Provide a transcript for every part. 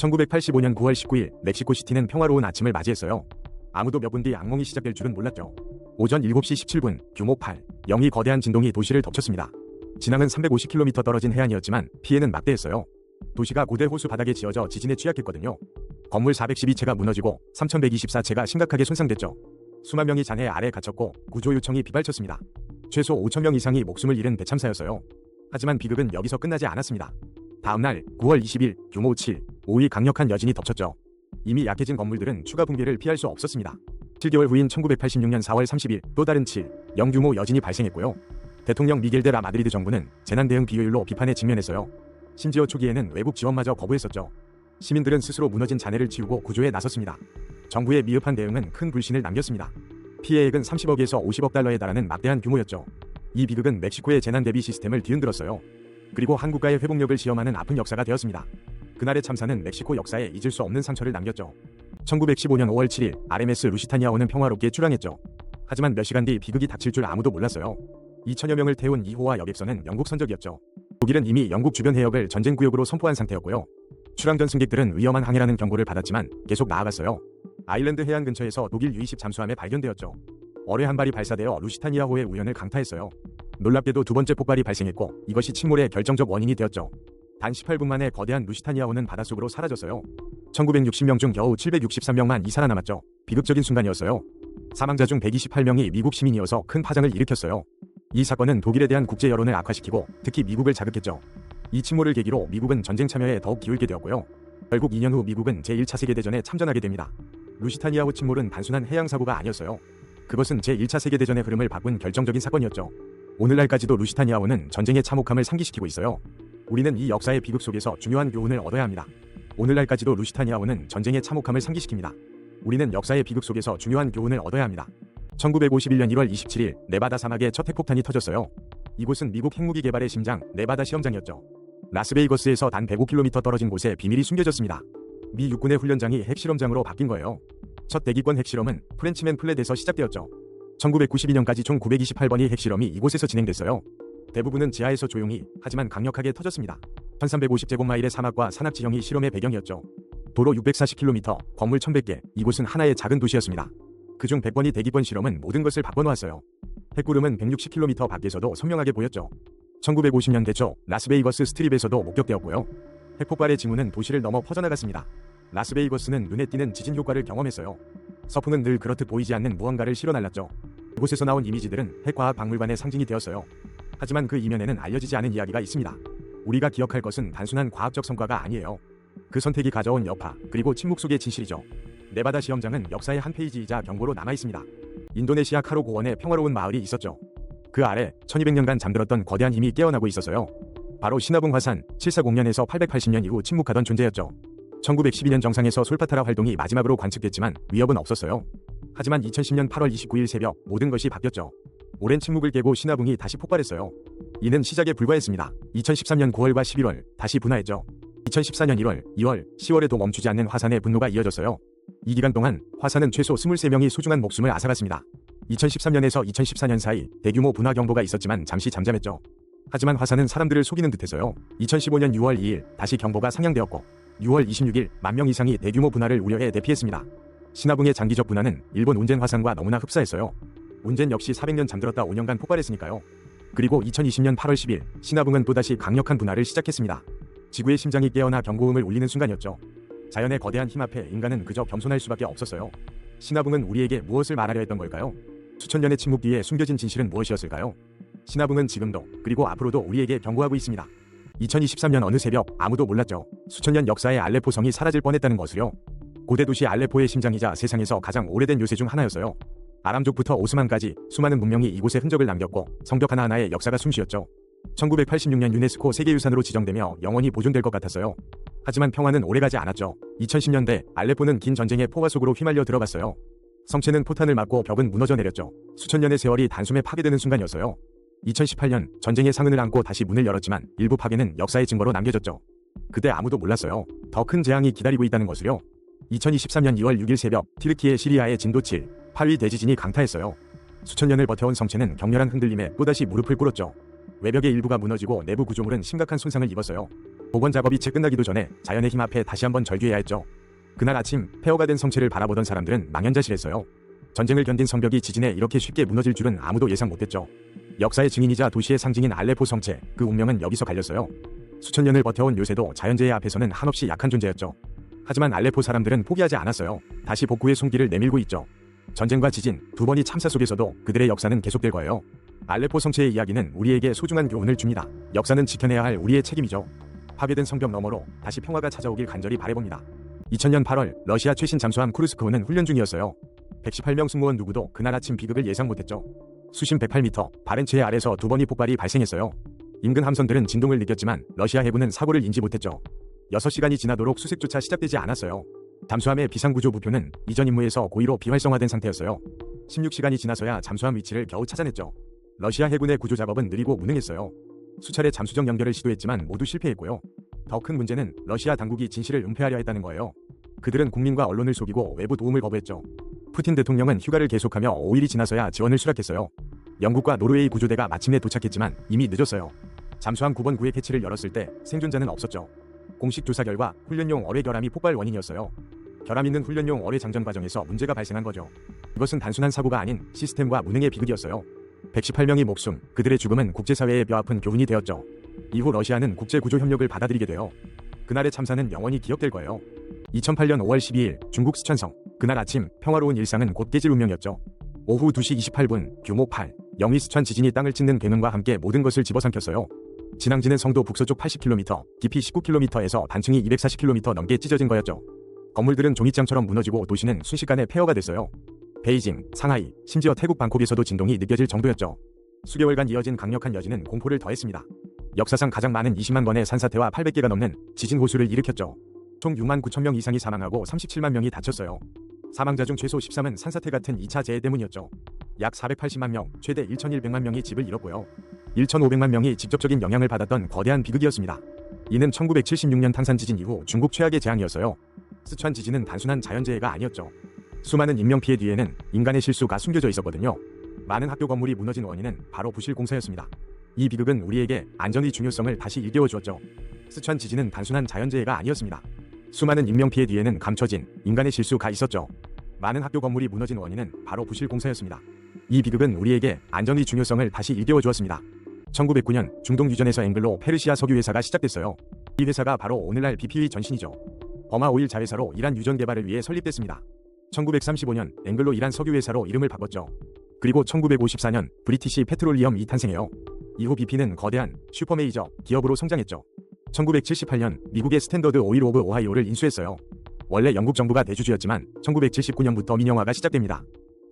1985년 9월 19일 멕시코시티는 평화로운 아침을 맞이했어요. 아무도 몇 분 뒤 악몽이 시작될 줄은 몰랐죠. 오전 7시 17분 규모 8.0이 거대한 진동이 도시를 덮쳤습니다. 진앙은 350km 떨어진 해안이었지만 피해는 막대했어요. 도시가 고대 호수 바닥에 지어져 지진에 취약했거든요. 건물 412채가 무너지고 3124채가 심각하게 손상됐죠. 수만 명이 잔해 아래 갇혔고 구조 요청이 빗발쳤습니다. 최소 5,000명 이상이 목숨을 잃은 대참사였어요. 하지만 비극은 여기서 끝나지 않았습니다. 다음날 9월 20일 규모 7.5의 강력한 여진이 덮쳤죠. 이미 약해진 건물들은 추가 붕괴를 피할 수 없었습니다. 7개월 후인 1986년 4월 30일 또 다른 7.0 규모 여진이 발생했고요. 대통령 미겔 데 라 마드리드 정부는 재난 대응 비효율로 비판에 직면했어요. 심지어 초기에는 외국 지원마저 거부했었죠. 시민들은 스스로 무너진 잔해를 치우고 구조에 나섰습니다. 정부의 미흡한 대응은 큰 불신을 남겼습니다. 피해액은 30억에서 50억 달러에 달하는 막대한 규모였죠. 이 비극은 멕시코의 재난 대비 시스템을 뒤흔들었어요. 그리고 한국과의 회복력을 시험하는 아픈 역사가 되었습니다. 그날의 참사는 멕시코 역사에 잊을 수 없는 상처를 남겼죠. 1915년 5월 7일 RMS 루시타니아호는 평화롭게 출항했죠. 하지만 몇 시간 뒤 비극이 닥칠 줄 아무도 몰랐어요. 2천여 명을 태운 2호와 여객선은 영국 선적이었죠. 독일은 이미 영국 주변 해역을 전쟁구역으로 선포한 상태였고요. 출항전 승객들은 위험한 항해라는 경고를 받았지만 계속 나아갔어요. 아일랜드 해안 근처에서 독일 유이십 잠수함에 발견되었죠. 어뢰 한 발이 발사되어 루시타니아호의 우연을 강타했어요. 놀랍게도 두 번째 폭발이 발생했고 이것이 침몰의 결정적 원인이 되었죠. 단 18분 만에 거대한 루시타니아호는 바닷속으로 사라졌어요. 1960명 중 겨우 763명만 살아남았죠. 비극적인 순간이었어요. 사망자 중 128명이 미국 시민이어서 큰 파장을 일으켰어요. 이 사건은 독일에 대한 국제 여론을 악화시키고 특히 미국을 자극했죠. 이 침몰을 계기로 미국은 전쟁 참여에 더욱 기울게 되었고요. 결국 2년 후 미국은 제1차 세계대전에 참전하게 됩니다. 루시타니아호 침몰은 단순한 해양사고가 아니었어요. 그것은 제1차 세계대전의 흐름을 바꾼 결정적인 사건이었죠. 오늘날까지도 루시타니아호는 전쟁의 참혹함을 상기시키고 있어요. 우리는 이 역사의 비극 속에서 중요한 교훈을 얻어야 합니다. 오늘날까지도 루시타니아호는 전쟁의 참혹함을 상기시킵니다. 우리는 역사의 비극 속에서 중요한 교훈을 얻어야 합니다. 1951년 1월 27일 네바다 사막에 첫 핵폭탄이 터졌어요. 이곳은 미국 핵무기 개발의 심장 네바다 시험장이었죠. 라스베이거스에서 단 105km 떨어진 곳에 비밀이 숨겨졌습니다. 미 육군의 훈련장이 핵실험장으로 바뀐 거예요. 첫 대기권 핵실험은 프렌치맨 플랫에서 시작되었죠. 1992년까지 총 928번의 핵실험이 이곳에서 진행됐어요. 대부분은 지하에서 조용히 하지만 강력하게 터졌습니다. 1350제곱마일의 사막과 산악 지형이 실험의 배경이었죠. 도로 640km, 건물 1100개, 이곳은 하나의 작은 도시였습니다. 그중 100번이 대기권 실험은 모든 것을 바꿔놓았어요. 핵구름은 160km 밖에서도 선명하게 보였죠. 1950년대 초 라스베이거스 스트립에서도 목격되었고요. 핵폭발의 징후는 도시를 넘어 퍼져나갔습니다. 라스베이거스는 눈에 띄는 지진 효과를 경험했어요. 서풍은 늘 그렇듯 보이지 않는 무언가를 실어날랐죠. 이곳에서 나온 이미지들은 핵과학 박물관의 상징이 되었어요. 하지만 그 이면에는 알려지지 않은 이야기가 있습니다. 우리가 기억할 것은 단순한 과학적 성과가 아니에요. 그 선택이 가져온 여파, 그리고 침묵 속의 진실이죠. 네바다 시험장은 역사의 한 페이지이자 경고로 남아있습니다. 인도네시아 카로 고원에 평화로운 마을이 있었죠. 그 아래 1200년간 잠들었던 거대한 힘이 깨어나고 있었어요. 바로 시나붕 화산 740년에서 880년 이후 침묵하던 존재였죠. 1912년 정상에서 솔파타라 활동이 마지막으로 관측됐지만 위협은 없었어요. 하지만 2010년 8월 29일 새벽 모든 것이 바뀌었죠. 오랜 침묵을 깨고 시나붕이 다시 폭발했어요. 이는 시작에 불과했습니다. 2013년 9월과 11월 다시 분화했죠. 2014년 1월, 2월, 10월에도 멈추지 않는 화산의 분노가 이어졌어요. 이 기간 동안 화산은 최소 23명이 소중한 목숨을 앗아갔습니다. 2013년에서 2014년 사이 대규모 분화 경보가 있었지만 잠시 잠잠했죠. 하지만 화산은 사람들을 속이는 듯해서요. 2015년 6월 2일 다시 경보가 상향되었고 6월 26일 10,000명 이상이 대규모 분화를 우려해 대피했습니다. 시나붕의 장기적 분화는 일본 운젠 화산과 너무나 흡사했어요. 운젠 역시 400년 잠들었다 5년간 폭발했으니까요. 그리고 2020년 8월 10일 시나붕은 또다시 강력한 분화를 시작했습니다. 지구의 심장이 깨어나 경고음을 울리는 순간이었죠. 자연의 거대한 힘 앞에 인간은 그저 겸손할 수밖에 없었어요. 시나붕은 우리에게 무엇을 말하려 했던 걸까요? 수천 년의 침묵 뒤에 숨겨진 진실은 무엇이었을까요? 시나붕은 지금도 그리고 앞으로도 우리에게 경고하고 있습니다. 2023년 어느 새벽 아무도 몰랐죠. 수천 년 역사의 알레포 성이 사라질 뻔했다는 것을요. 고대 도시 알레포의 심장이자 세상에서 가장 오래된 요새 중 하나였어요. 아람족부터 오스만까지 수많은 문명이 이곳에 흔적을 남겼고 성벽 하나하나의 역사가 숨쉬었죠. 1986년 유네스코 세계유산으로 지정되며 영원히 보존될 것 같았어요. 하지만 평화는 오래가지 않았죠. 2010년대 알레포는 긴 전쟁의 포화 속으로 휘말려 들어갔어요. 성체는 포탄을 맞고 벽은 무너져 내렸죠. 수천 년의 세월이 단숨에 파괴되는 순간이었어요. 2018년 전쟁의 상흔을 안고 다시 문을 열었지만 일부 파괴는 역사의 증거로 남겨졌죠. 그때 아무도 몰랐어요. 더 큰 재앙이 기다리고 있다는 것을요. 2023년 2월 6일 새벽 티르키예 시리아의 진도 7.8위 대지진이 강타했어요. 수천 년을 버텨온 성체는 격렬한 흔들림에 또다시 무릎을 꿇었죠. 외벽의 일부가 무너지고 내부 구조물은 심각한 손상을 입었어요. 복원 작업이 채 끝나기도 전에 자연의 힘 앞에 다시 한번 절규해야 했죠. 그날 아침 폐허가 된 성체를 바라보던 사람들은 망연자실했어요. 전쟁을 견딘 성벽이 지진에 이렇게 쉽게 무너질 줄은 아무도 예상 못했죠. 역사의 증인이자 도시의 상징인 알레포 성체, 그 운명은 여기서 갈렸어요. 수천 년을 버텨온 요새도 자연재해 앞에서는 한없이 약한 존재였죠. 하지만 알레포 사람들은 포기하지 않았어요. 다시 복구의 손길을 내밀고 있죠. 전쟁과 지진, 두 번의 참사 속에서도 그들의 역사는 계속될 거예요. 알레포 성체의 이야기는 우리에게 소중한 교훈을 줍니다. 역사는 지켜내야 할 우리의 책임이죠. 파괴된 성벽 너머로 다시 평화가 찾아오길 간절히 바라봅니다. 2000년 8월 러시아 최신 잠수함 쿠르스크호는 훈련 중이었어요. 118명 승무원 누구도 그날 아침 비극을 예상 못했죠. 수심 108m, 바렌츠해 아래서 두 번의 폭발이 발생했어요. 인근 함선들은 진동을 느꼈지만 러시아 해군은 사고를 인지 못했죠. 6시간이 지나도록 수색조차 시작되지 않았어요. 잠수함의 비상구조 부표는 이전 임무에서 고의로 비활성화된 상태였어요. 16시간이 지나서야 잠수함 위치를 겨우 찾아냈죠. 러시아 해군의 구조 작업은 느리고 무능했어요. 수차례 잠수정 연결을 시도했지만 모두 실패했고요. 더 큰 문제는 러시아 당국이 진실을 은폐하려 했다는 거예요. 그들은 국민과 언론을 속이고 외부 도움을 거부했죠. 푸틴 대통령은 휴가를 계속하며 5일이 지나서야 지원을 수락했어요. 영국과 노르웨이 구조대가 마침내 도착했지만 이미 늦었어요. 잠수함 9번 구획 해치를 열었을 때 생존자는 없었죠. 공식 조사 결과 훈련용 어뢰 결함이 폭발 원인이었어요. 결함 있는 훈련용 어뢰 장전 과정에서 문제가 발생한 거죠. 이것은 단순한 사고가 아닌 시스템과 무능의 비극이었어요. 118명의 목숨, 그들의 죽음은 국제사회의 뼈아픈 교훈이 되었죠. 이후 러시아는 국제구조협력을 받아들이게 돼요. 그날의 참사는 영원히 기억될 거예요. 2008년 5월 12일 중국 스촨성, 그날 아침 평화로운 일상은 곧 깨질 운명이었죠. 오후 2시 28분 규모 8, 영위 스촨 지진이 땅을 찢는 굉음과 함께 모든 것을 집어삼켰어요. 진앙지는 성도 북서쪽 80km, 깊이 19km에서 단층이 240km 넘게 찢어진 거였죠. 건물들은 종잇장처럼 무너지고 도시는 순식간에 폐허가 됐어요. 베이징, 상하이, 심지어 태국 방콕에서도 진동이 느껴질 정도였죠. 수개월간 이어진 강력한 여진은 공포를 더했습니다. 역사상 가장 많은 20만 건의 산사태와 800개가 넘는 지진 호수를 일으켰죠. 총 6만 9천 명 이상이 사망하고 37만 명이 다쳤어요. 사망자 중 최소 13은 산사태 같은 2차 재해 때문이었죠. 약 480만 명, 최대 1,100만 명이 집을 잃었고요. 1,500만 명이 직접적인 영향을 받았던 거대한 비극이었습니다. 이는 1976년 탕산 지진 이후 중국 최악의 재앙이었어요. 스촨 지진은 단순한 자연재해가 아니었죠. 수많은 인명피해 뒤에는 인간의 실수가 숨겨져 있었거든요. 많은 학교 건물이 무너진 원인은 바로 부실 공사였습니다. 이 비극은 우리에게 안전의 중요성을 다시 일깨워 주었죠. 스촨 지진은 단순한 자연재해가 아니었습니다. 수많은 인명피해 뒤에는 감춰진 인간의 실수가 있었죠. 많은 학교 건물이 무너진 원인은 바로 부실 공사였습니다. 이 비극은 우리에게 안전의 중요성을 다시 일깨워 주었습니다. 1909년 중동 유전에서 앵글로 페르시아 석유 회사가 시작됐어요. 이 회사가 바로 오늘날 BP의 전신이죠. 버마 오일 자회사로 이란 유전 개발을 위해 설립됐습니다. 1935년 앵글로 이란 석유 회사로 이름을 바꿨죠. 그리고 1954년 브리티시 페트롤리엄이 탄생해요. 이후 BP는 거대한 슈퍼메이저 기업으로 성장했죠. 1978년 미국의 스탠더드 오일 오브 오하이오를 인수했어요. 원래 영국 정부가 대주주였지만 1979년부터 민영화가 시작됩니다.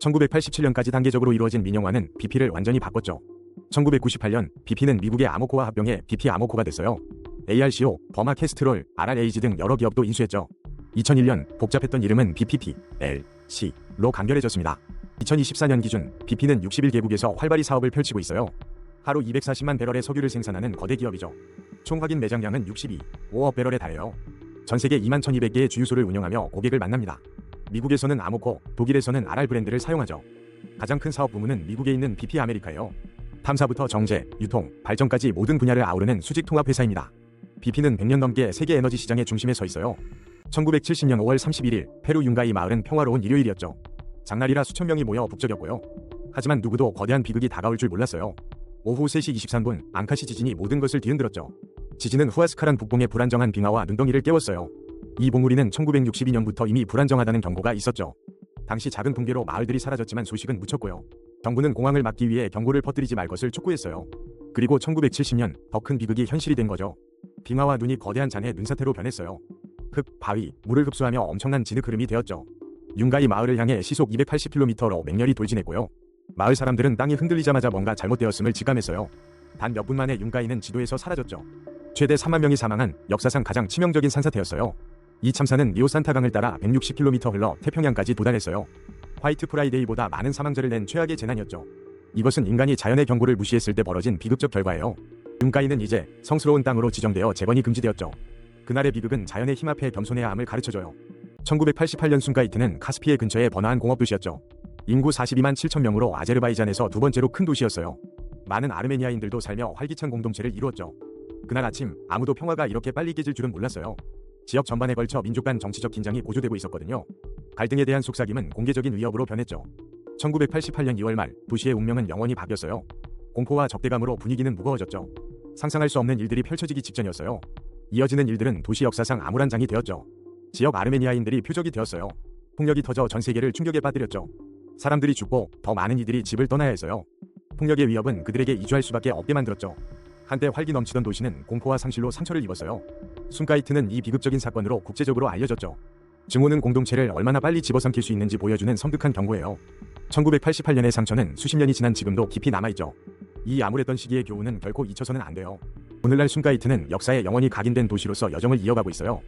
1987년까지 단계적으로 이루어진 민영화는 BP를 완전히 바꿨죠. 1998년 BP는 미국의 아모코와 합병해 BP 아모코가 됐어요. ARCO, 버마 캐스트롤, RRAG 등 여러 기업도 인수했죠. 2001년 복잡했던 이름은 BPT, L, C로 간결해졌습니다. 2024년 기준 BP는 61개국에서 활발히 사업을 펼치고 있어요. 하루 240만 배럴의 석유를 생산하는 거대 기업이죠. 총 확인 매장량은 62.5억 배럴에 달해요. 전 세계 2만 1200개의 주유소를 운영하며 고객을 만납니다. 미국에서는 아모코, 독일에서는 RR 브랜드를 사용하죠. 가장 큰 사업 부문은 미국에 있는 BP 아메리카예요. 탐사부터 정제, 유통, 발전까지 모든 분야를 아우르는 수직 통합 회사입니다. BP는 100년 넘게 세계 에너지 시장의 중심에 서 있어요. 1970년 5월 31일 페루 융가이 마을은 평화로운 일요일이었죠. 장날이라 수천 명이 모여 북적였고요. 하지만 누구도 거대한 비극이 다가올 줄 몰랐어요. 오후 3시 23분 앙카시 지진이 모든 것을 뒤흔들었죠. 지진은 후아스카란 북봉의 불안정한 빙하와 눈덩이를 깨웠어요. 이 봉우리는 1962년부터 이미 불안정하다는 경고가 있었죠. 당시 작은 붕괴로 마을들이 사라졌지만 소식은 묻혔고요. 정부는 공황을 막기 위해 경고를 퍼뜨리지 말 것을 촉구했어요. 그리고 1970년 더 큰 비극이 현실이 된 거죠. 빙하와 눈이 거대한 잔해 눈사태로 변했어요. 흙, 바위, 물을 흡수하며 엄청난 진흙 흐름이 되었죠. 융가이 마을을 향해 시속 280km로 맹렬히 돌진했고요. 마을 사람들은 땅이 흔들리자마자 뭔가 잘못되었음을 직감했어요. 단 몇 분 만에 융가이는 지도에서 사라졌죠. 최대 3만 명이 사망한 역사상 가장 치명적인 산사태였어요. 이 참사는 리오 산타강을 따라 160km 흘러 태평양까지 도달했어요. 화이트 프라이데이보다 많은 사망자를 낸 최악의 재난이었죠. 이것은 인간이 자연의 경고를 무시했을 때 벌어진 비극적 결과예요. 융가이는 이제 성스러운 땅으로 지정되어 재건이 금지되었죠. 그날의 비극은 자연의 힘 앞에 겸손해야 함을 가르쳐줘요. 1988년 순가이트는 카스피해 근처의 번화한 공업도시였죠. 인구 42만 7천 명으로 아제르바이잔에서 두 번째로 큰 도시였어요. 많은 아르메니아인들도 살며 활기찬 공동체를 이루었죠. 그날 아침 아무도 평화가 이렇게 빨리 깨질 줄은 몰랐어요. 지역 전반에 걸쳐 민족 간 정치적 긴장이 고조되고 있었거든요. 갈등에 대한 속삭임은 공개적인 위협으로 변했죠. 1988년 2월 말 도시의 운명은 영원히 바뀌었어요. 공포와 적대감으로 분위기는 무거워졌죠. 상상할 수 없는 일들이 펼쳐지기 직전이었어요. 이어지는 일들은 도시 역사상 암울한 장이 되었죠. 지역 아르메니아인들이 표적이 되었어요. 폭력이 터져 전 세계를 충격에 빠뜨렸죠. 사람들이 죽고 더 많은 이들이 집을 떠나야 했어요. 폭력의 위협은 그들에게 이주할 수밖에 없게 만들었죠. 한때 활기 넘치던 도시는 공포와 상실로 상처를 입었어요. 순카이트는 이 비극적인 사건으로 국제적으로 알려졌죠. 증오는 공동체를 얼마나 빨리 집어삼킬 수 있는지 보여주는 섬뜩한 경고예요. 1988년의 상처는 수십 년이 지난 지금도 깊이 남아있죠. 이 암울했던 시기의 교훈은 결코 잊혀서는 안 돼요. 오늘날 순카이트는 역사에 영원히 각인된 도시로서 여정을 이어가고 있어요.